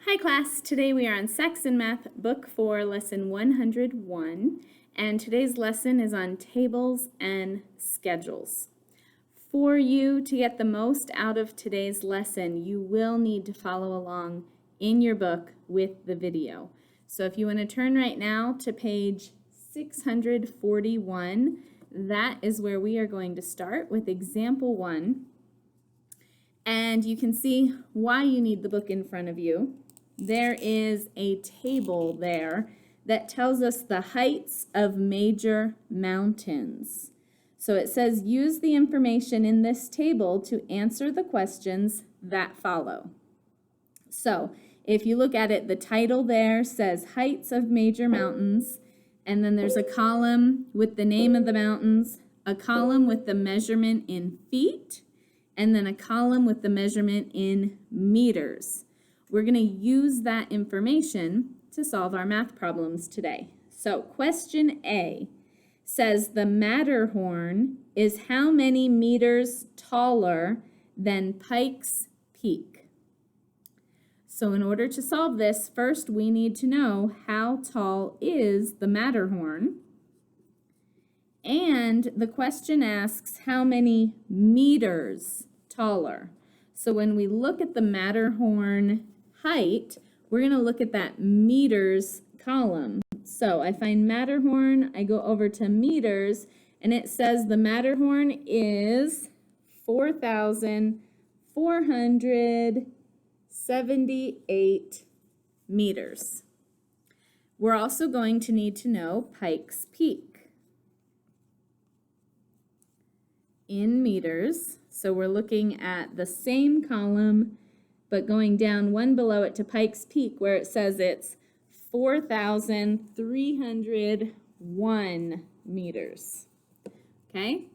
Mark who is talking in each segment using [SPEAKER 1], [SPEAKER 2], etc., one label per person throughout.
[SPEAKER 1] Hi class, today we are on Saxon Math, Book 4, Lesson 101, and today's lesson is on tables and schedules. For you to get the most out of today's lesson, you will need to follow along in your book with the video. So if you want to turn right now to page 641, that is where we are going to start with example 1. And you can see why you need the book in front of you. There is a table there that tells us the heights of major mountains. So it says use the information in this table to answer the questions that follow. So if you look at it, the title there says heights of major mountains, and then there's a column with the name of the mountains, a column with the measurement in feet, and then a column with the measurement in meters. We're going to use that information to solve our math problems today. So question A says the Matterhorn is how many meters taller than Pikes Peak? So in order to solve this, first we need to know how tall is the Matterhorn. And the question asks how many meters taller. So when we look at the Matterhorn height, we're going to look at that meters column. So I find Matterhorn, I go over to meters, and it says the Matterhorn is 4,478 meters. We're also going to need to know Pikes Peak in meters. So we're looking at the same column, but going down one below it to Pikes Peak, where it says it's 4,301 meters. Okay?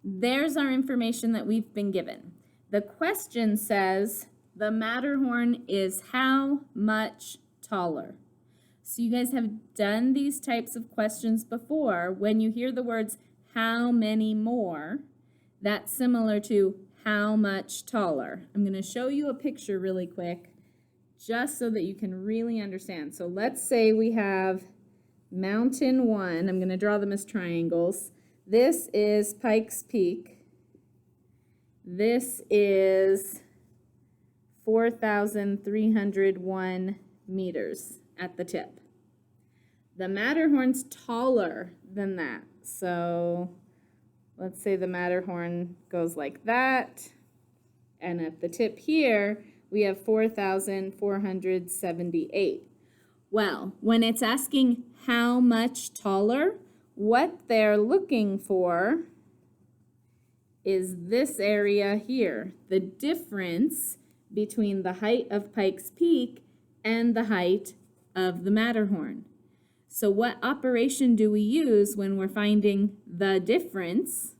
[SPEAKER 1] There's our information that we've been given. The question says the Matterhorn is how much taller? So you guys have done these types of questions before. When you hear the words how many more, that's similar to how much taller. I'm going to show you a picture really quick just so that you can really understand. So let's say we have mountain 1. I'm going to draw them as triangles. This is Pikes Peak. This is 4,301 meters at the tip. The Matterhorn's taller than that. So let's say the Matterhorn goes like that, and at the tip here, we have 4,478. Well, when it's asking how much taller, what they're looking for is this area here, the difference between the height of Pikes Peak and the height of the Matterhorn. So what operation do we use when we're finding the difference?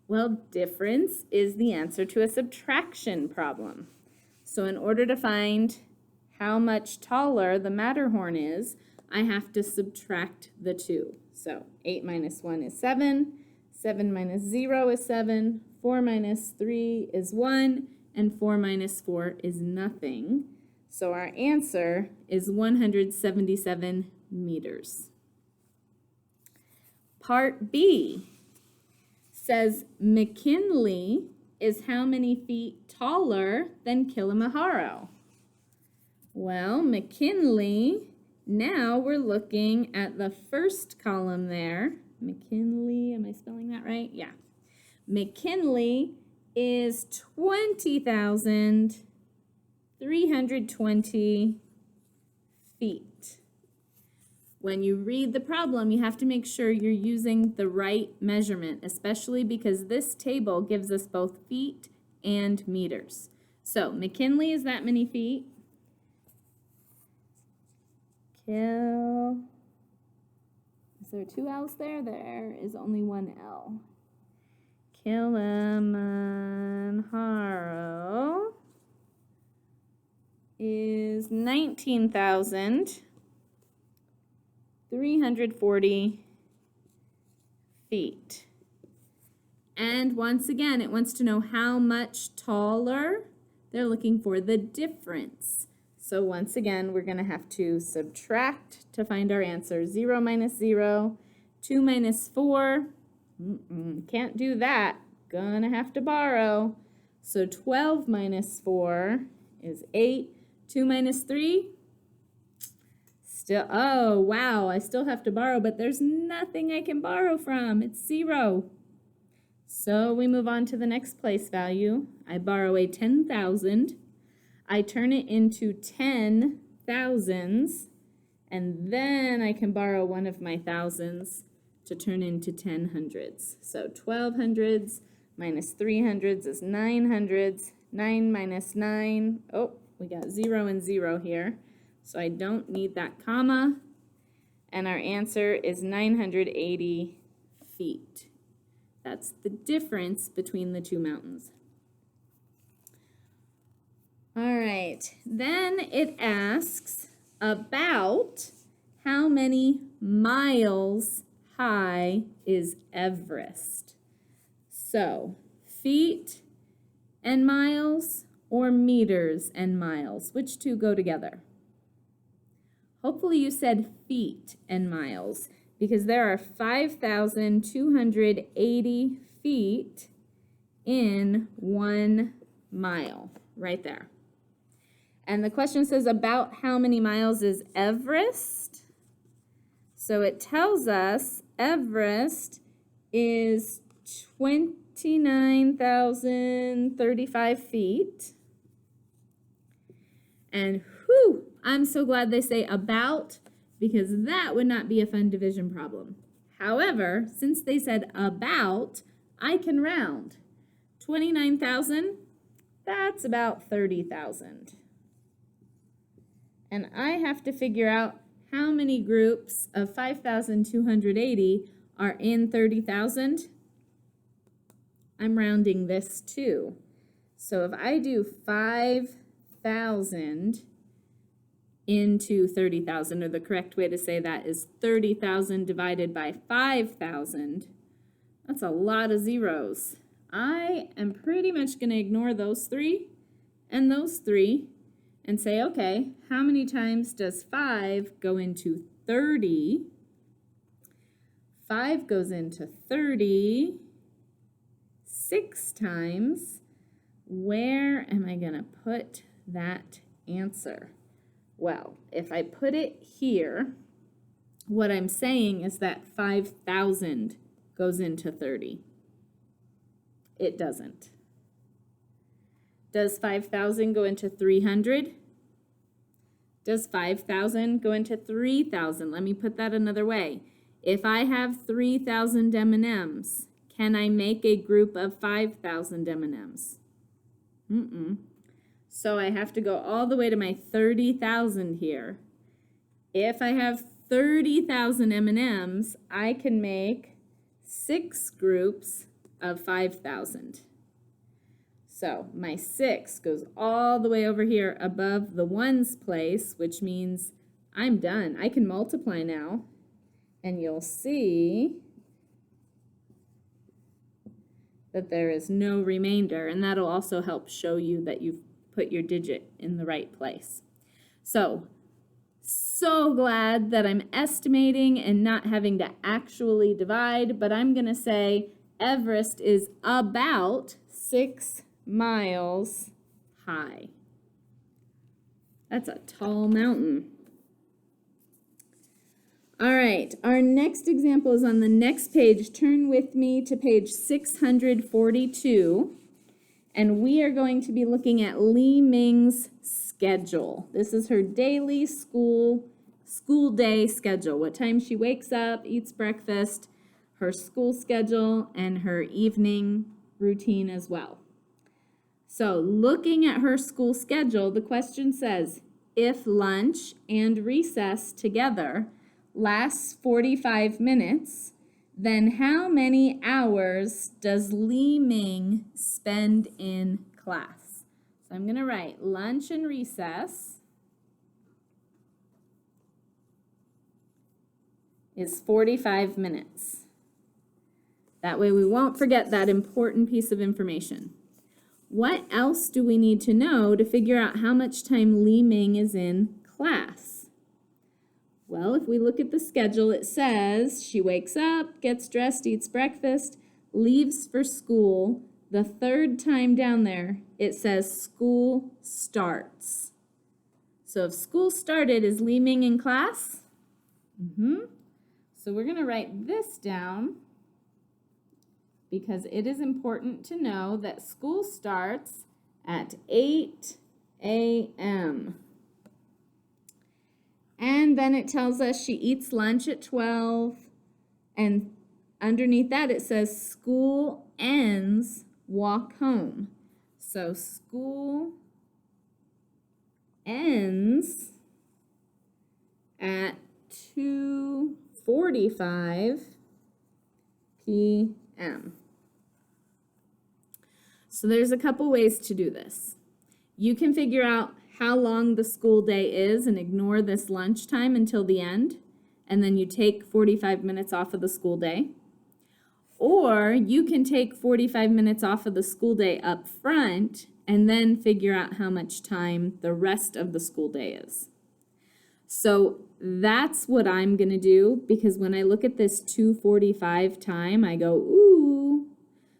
[SPEAKER 1] Well, difference is the answer to a subtraction problem. So in order to find how much taller the Matterhorn is, I have to subtract the 2. So 8 minus 1 is 7, 7 minus 0 is 7, 4 minus 3 is 1, and 4 minus 4 is nothing. So our answer is 177 meters. Part B says McKinley is how many feet taller than Kilimanjaro? Well, McKinley, now we're looking at the first column there. McKinley, am I spelling that right? Yeah. McKinley is 20,320 feet. When you read the problem, you have to make sure you're using the right measurement, especially because this table gives us both feet and meters. So McKinley is that many feet. Is there 2 L's there? There is only 1 L. Kilimanjaro is 19,340 feet. And once again, it wants to know how much taller. They're looking for the difference. So once again, we're going to have to subtract to find our answer. 0 minus 0, 2 minus 4. Can't do that. Gonna have to borrow. So 12 minus 4 is 8. 2 minus 3? Still, oh, wow, I still have to borrow, but there's nothing I can borrow from. It's 0. So we move on to the next place value. I borrow a 10,000. I turn it into 10 thousands, and then I can borrow one of my thousands to turn into 10 hundreds. So 12 hundreds minus 3 hundreds is 9 hundreds. 9 minus 9, oh, we got 0 and 0 here. So I don't need that comma. And our answer is 980 feet. That's the difference between the two mountains. All right, then it asks about how many miles high is Everest. So, feet and miles or meters and miles? Which two go together? Hopefully you said feet and miles because there are 5,280 feet in 1 mile, right there. And the question says about how many miles is Everest? So it tells us Everest is 29,035 feet. And whew, I'm so glad they say about, because that would not be a fun division problem. However, since they said about, I can round. 29,000, that's about 30,000. And I have to figure out how many groups of 5,280 are in 30,000. I'm rounding this too. So if I do 5,000 into 30,000, or the correct way to say that is 30,000 divided by 5,000, that's a lot of zeros. I am pretty much going to ignore those 3 and those 3 and say, okay, how many times does 5 go into 30? 5 goes into 30 6 times. Where am I going to put that answer? Well, if I put it here, what I'm saying is that 5,000 goes into 30. It doesn't. Does 5,000 go into 300? Does 5,000 go into 3,000? Let me put that another way. If I have 3,000 M&Ms, can I make a group of 5,000 M&Ms? So I have to go all the way to my 30,000 here. If I have 30,000 M&Ms, I can make 6 groups of 5,000. So my 6 goes all the way over here above the ones place, which means I'm done. I can multiply now, and you'll see that there is no remainder, and that'll also help show you that you've put your digit in the right place. So glad that I'm estimating and not having to actually divide, but I'm going to say Everest is about 6 miles high. That's a tall mountain. All right, our next example is on the next page. Turn with me to page 642, and we are going to be looking at Li Ming's schedule. This is her daily school day schedule, what time she wakes up, eats breakfast, her school schedule, and her evening routine as well. So looking at her school schedule, the question says, if lunch and recess together lasts 45 minutes, then how many hours does Li Ming spend in class? So I'm going to write lunch and recess is 45 minutes. That way we won't forget that important piece of information. What else do we need to know to figure out how much time Li Ming is in class? Well, if we look at the schedule, it says she wakes up, gets dressed, eats breakfast, leaves for school. The third time down there, it says school starts. So if school started, is Li Ming in class? So we're going to write this down because it is important to know that school starts at 8 a.m. And then it tells us she eats lunch at 12. And underneath that it says school ends, walk home. So school ends at 2:45 p.m. So there's a couple ways to do this. You can figure out how long the school day is and ignore this lunchtime until the end, and then you take 45 minutes off of the school day. Or you can take 45 minutes off of the school day up front and then figure out how much time the rest of the school day is. So that's what I'm going to do, because when I look at this 2:45 time, I go, ooh.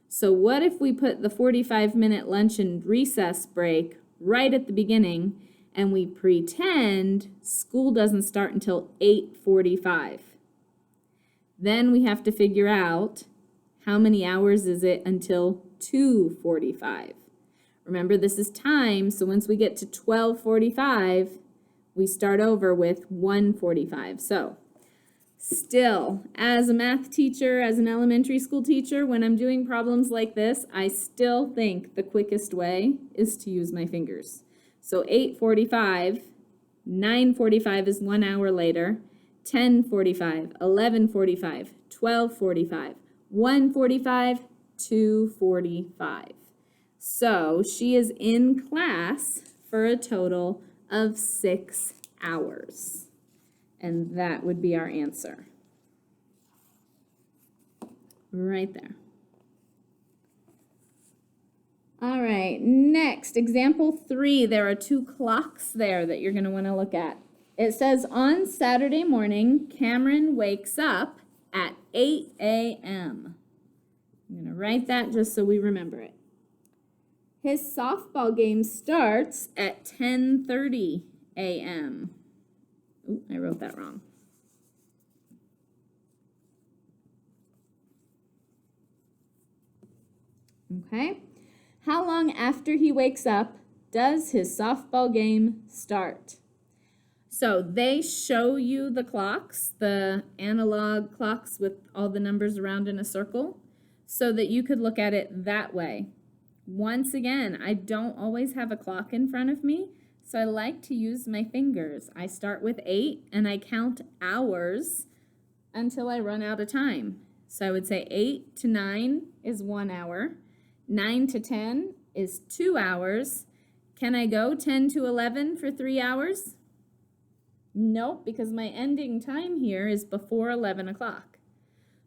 [SPEAKER 1] So what if we put the 45-minute lunch and recess break right at the beginning, and we pretend school doesn't start until 8:45? Then we have to figure out how many hours is it until 2:45. Remember, this is time, so once we get to 12:45, we start over with 1:45. So still, as a math teacher, as an elementary school teacher, when I'm doing problems like this, I still think the quickest way is to use my fingers. So 8:45, 9:45 is 1 hour later, 10:45, 11:45, 12:45, 1:45, 2:45. So she is in class for a total of 6 hours. And that would be our answer. Right there. All right, next, example 3. There are 2 clocks there that you're going to want to look at. It says, on Saturday morning, Cameron wakes up at 8 a.m. I'm going to write that just so we remember it. His softball game starts at 10:30 a.m. Ooh, I wrote that wrong. Okay. How long after he wakes up does his softball game start? So they show you the clocks, the analog clocks with all the numbers around in a circle, so that you could look at it that way. Once again, I don't always have a clock in front of me, so I like to use my fingers. I start with 8 and I count hours until I run out of time. So I would say 8 to 9 is 1 hour. 9 to 10 is 2 hours. Can I go 10 to 11 for 3 hours? Nope, because my ending time here is before 11 o'clock.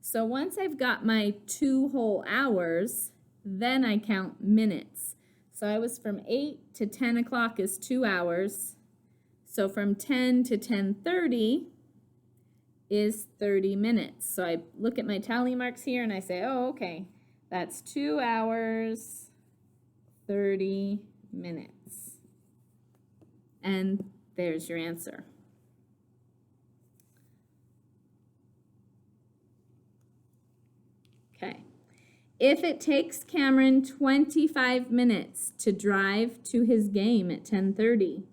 [SPEAKER 1] So once I've got my 2 whole hours, then I count minutes. So I was from 8 to 10 o'clock is 2 hours. So from 10 to 10:30 is 30 minutes. So I look at my tally marks here and I say, oh, okay, that's 2 hours, 30 minutes. And there's your answer. Okay. If it takes Cameron 25 minutes to drive to his game at 10:30,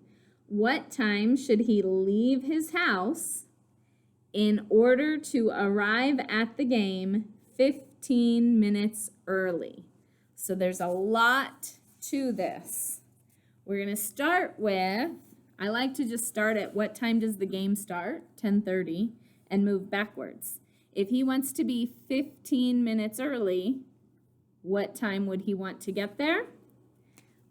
[SPEAKER 1] what time should he leave his house in order to arrive at the game 15 minutes early? So there's a lot to this. We're going to start with, I like to just start at what time does the game start, 10:30, and move backwards. If he wants to be 15 minutes early, what time would he want to get there?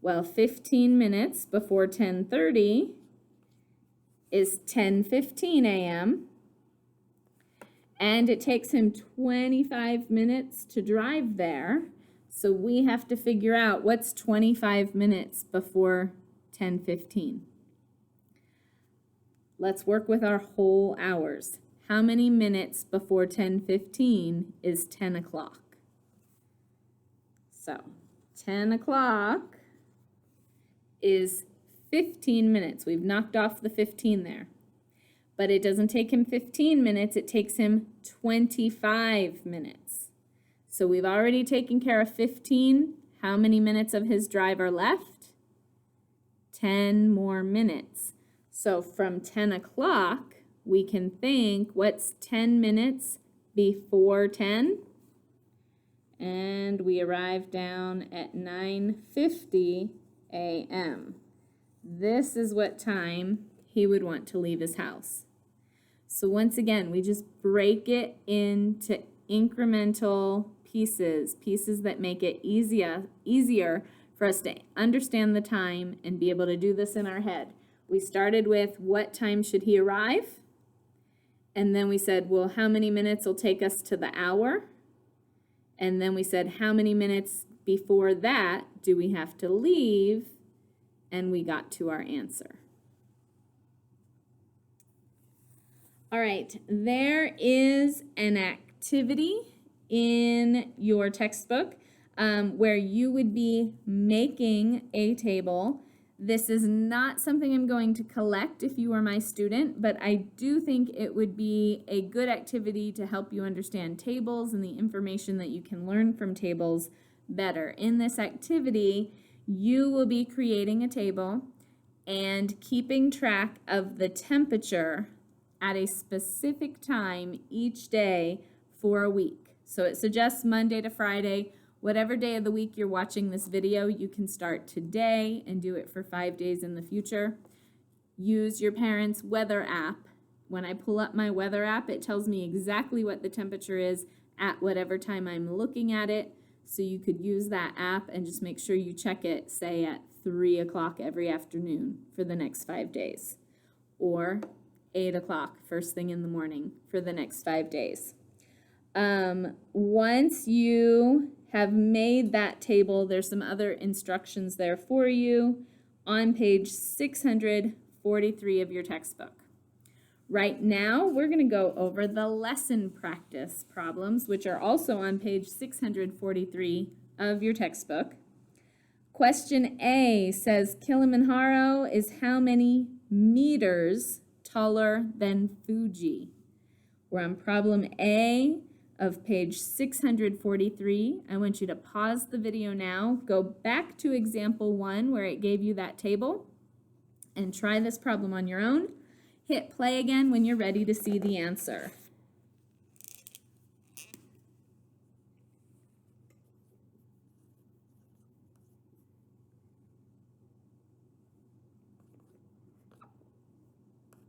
[SPEAKER 1] Well, 15 minutes before 10:30 is 10:15 a.m. And it takes him 25 minutes to drive there. So we have to figure out what's 25 minutes before 10:15. Let's work with our whole hours. How many minutes before 10:15 is 10 o'clock? So 10 o'clock is 15 minutes. We've knocked off the 15 there. But it doesn't take him 15 minutes, it takes him 25 minutes. So we've already taken care of 15. How many minutes of his drive are left? 10 more minutes. So from 10 o'clock, we can think, what's 10 minutes before 10? And we arrive down at 9:50 a.m. This is what time he would want to leave his house. So once again, we just break it into incremental pieces that make it easier for us to understand the time and be able to do this in our head. We started with what time should he arrive? And then we said, well, how many minutes will take us to the hour? And then we said, how many minutes before that do we have to leave? And we got to our answer. All right, there is an activity in your textbook where you would be making a table. This is not something I'm going to collect if you are my student, but I do think it would be a good activity to help you understand tables and the information that you can learn from tables better. In this activity, you will be creating a table and keeping track of the temperature at a specific time each day for a week. So it suggests Monday to Friday. Whatever day of the week you're watching this video, you can start today and do it for 5 days in the future. Use your parents' weather app. When I pull up my weather app, it tells me exactly what the temperature is at whatever time I'm looking at it. So you could use that app and just make sure you check it, say at 3 o'clock every afternoon for the next 5 days. Or 8 o'clock first thing in the morning for the next 5 days. Once you have made that table, there's some other instructions there for you on page 643 of your textbook. Right now, we're going to go over the lesson practice problems, which are also on page 643 of your textbook. Question A says, Kilimanjaro is how many meters taller than Fuji? We're on problem A of page 643. I want you to pause the video now, go back to example 1 where it gave you that table, and try this problem on your own. Hit play again when you're ready to see the answer.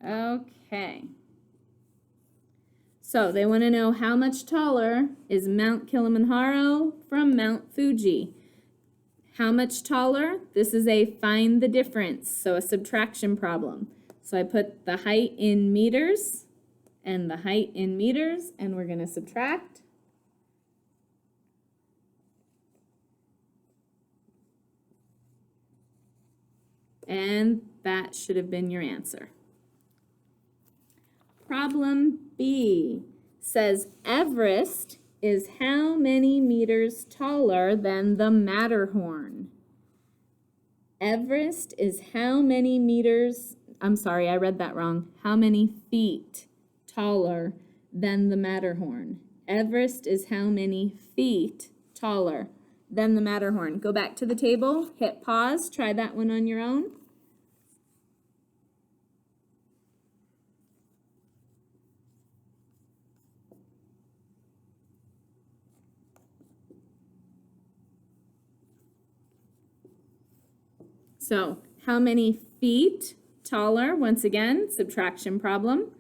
[SPEAKER 1] Okay. So they want to know how much taller is Mount Kilimanjaro from Mount Fuji. How much taller? This is a find the difference, so a subtraction problem. So I put the height in meters and the height in meters, and we're going to subtract. And that should have been your answer. Problem B says Everest is how many meters taller than the Matterhorn? Everest is how many meters, I'm sorry, I read that wrong. How many feet taller than the Matterhorn? Everest is how many feet taller than the Matterhorn? Go back to the table, hit pause, try that one on your own. So, how many feet taller? Once again, subtraction problem.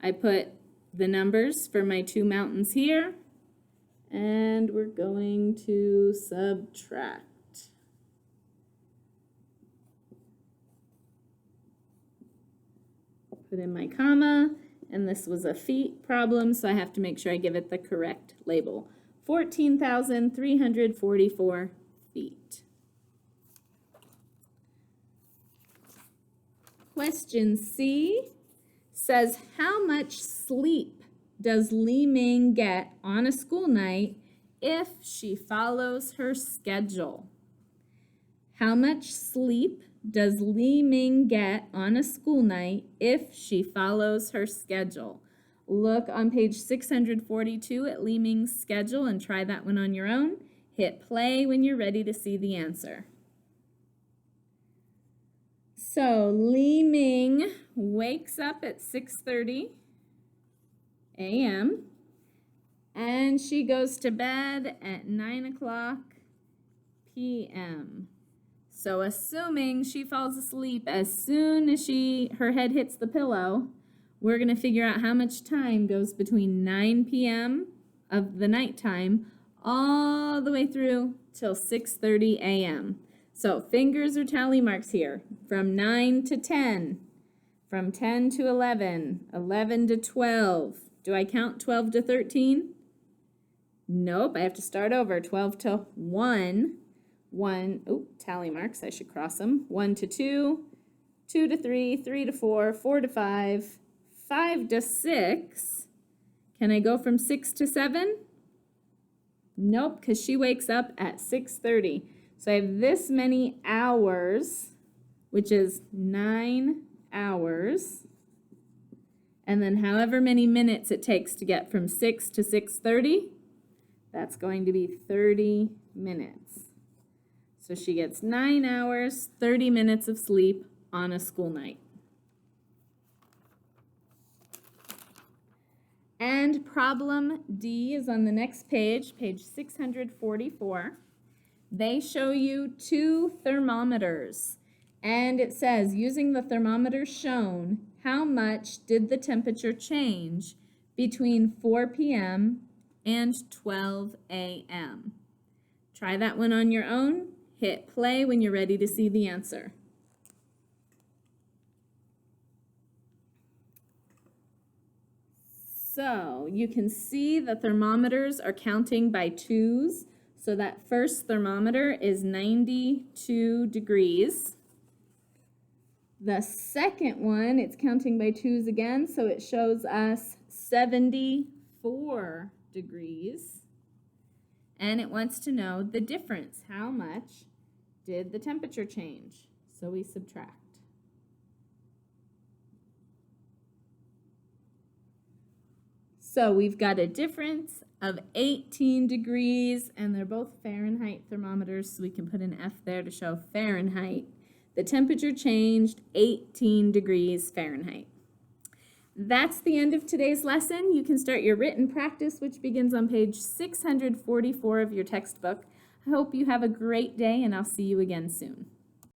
[SPEAKER 1] I put the numbers for my two mountains here, and we're going to subtract. Put in my comma, and this was a feet problem, so I have to make sure I give it the correct label. 14,344 feet. Question C says, how much sleep does Li Ming get on a school night if she follows her schedule? How much sleep does Li Ming get on a school night if she follows her schedule? Look on page 642 at Li Ming's schedule and try that one on your own. Hit play when you're ready to see the answer. So Li Ming wakes up at 6:30 a.m. and she goes to bed at 9 o'clock p.m. So assuming she falls asleep as soon as her head hits the pillow, we're going to figure out how much time goes between 9 p.m. of the nighttime all the way through till 6:30 a.m. So fingers or tally marks here. From 9 to 10, from 10 to 11, 11 to 12. Do I count 12 to 13? Nope, I have to start over. 12 to 1. Tally marks, I should cross them. 1 to 2, 2 to 3, 3 to 4, 4 to 5, 5 to 6. Can I go from 6 to 7? Nope, because she wakes up at 6:30. So I have this many hours, which is 9 hours, and then however many minutes it takes to get from 6 to 6:30, that's going to be 30 minutes. So she gets 9 hours, 30 minutes of sleep on a school night. And problem D is on the next page, page 644. They show you 2 thermometers, and it says, using the thermometer shown, how much did the temperature change between 4 p.m. and 12 a.m.? Try that one on your own. Hit play when you're ready to see the answer. So you can see the thermometers are counting by 2s. So that first thermometer is 92 degrees. The second one, it's counting by 2s again, so it shows us 74 degrees. And it wants to know the difference. How much did the temperature change? So we subtract. So we've got a difference of 18 degrees, and they're both Fahrenheit thermometers, so we can put an F there to show Fahrenheit. The temperature changed 18 degrees Fahrenheit. That's the end of today's lesson. You can start your written practice, which begins on page 644 of your textbook. I hope you have a great day, and I'll see you again soon.